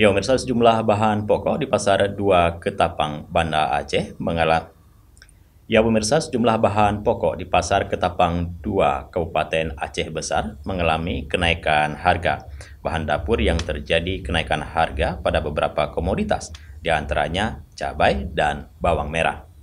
Ya, pemirsa, sejumlah bahan pokok di Pasar 2 Ketapang, Banda Aceh mengalami sejumlah bahan pokok di Pasar Ketapang 2 Kabupaten Aceh Besar mengalami kenaikan harga. Bahan dapur yang terjadi kenaikan harga pada beberapa komoditas, di antaranya cabai dan bawang merah.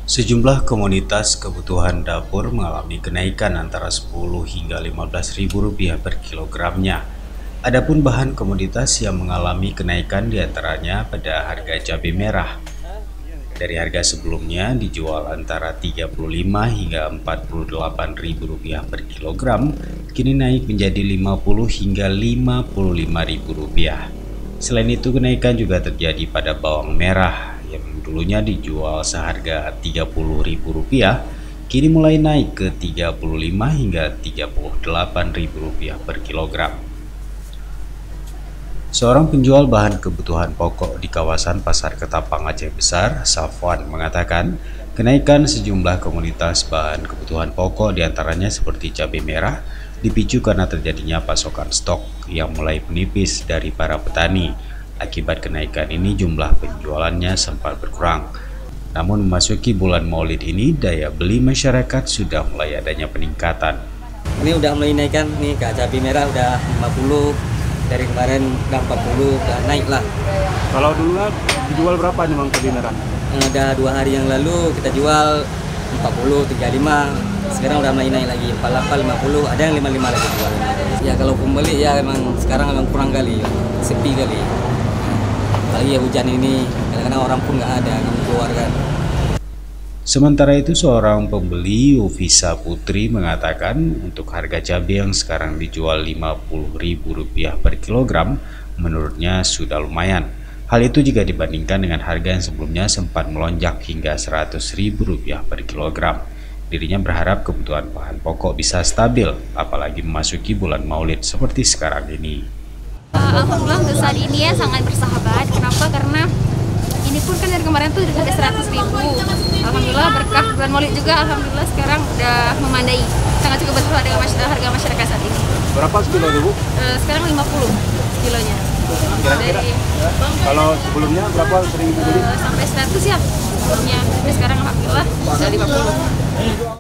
Sejumlah komoditas kebutuhan dapur mengalami kenaikan antara Rp10 hingga Rp15.000 per kilogramnya. Adapun bahan komoditas yang mengalami kenaikan diantaranya pada harga cabai merah. Dari harga sebelumnya dijual antara Rp35 hingga Rp48.000 per kilogram, kini naik menjadi Rp50 hingga Rp55.000. Selain itu, kenaikan juga terjadi pada bawang merah yang dulunya dijual seharga Rp30.000, kini mulai naik ke Rp35 hingga Rp38.000 per kilogram. Seorang penjual bahan kebutuhan pokok di kawasan Pasar Ketapang Aceh Besar, Safwan, mengatakan kenaikan sejumlah komoditas bahan kebutuhan pokok diantaranya seperti cabai merah dipicu karena terjadinya pasokan stok yang mulai menipis dari para petani. Akibat kenaikan ini jumlah penjualannya sempat berkurang. Namun memasuki bulan Maulid ini daya beli masyarakat sudah mulai adanya peningkatan. Ini udah mulai naikkan nih, Kak, cabai merah udah 50, dari kemarin udah 40, udah naik lah. Kalau dulu dijual berapa nih Bang cabai merah? Ada 2 hari yang lalu kita jual 40, 35, sekarang udah mulai naik lagi 48, 50, ada yang 55 lagi jual. Ya kalau pembeli ya emang sekarang emang kurang kali, sepi kali. Apalagi ya hujan ini, kadang-kadang orang pun nggak ada, nggak mau keluar kan. Sementara itu, seorang pembeli, Ufisa Putri, mengatakan untuk harga cabai yang sekarang dijual Rp50.000 per kilogram, menurutnya sudah lumayan. Hal itu jika dibandingkan dengan harga yang sebelumnya sempat melonjak hingga Rp100.000 per kilogram. Dirinya berharap kebutuhan bahan pokok bisa stabil, apalagi memasuki bulan Maulid seperti sekarang ini. Alhamdulillah untuk saat ini ya sangat bersahabat. Kenapa? Karena ini pun kan dari kemarin tuh udah sampai 100.000. Alhamdulillah berkah bulan Maulid juga. Alhamdulillah sekarang udah memandai. Sangat cukup bersahabat dengan harga masyarakat saat ini. Berapa sekilo Bu? Sekarang 50 kilonya. Kira-kira kalau sebelumnya berapa sering beli? Sampai 100 ya sebelumnya. Tapi sekarang alhamdulillah udah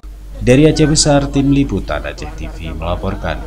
50. Dari Aceh Besar, Tim Liputan Aceh TV melaporkan.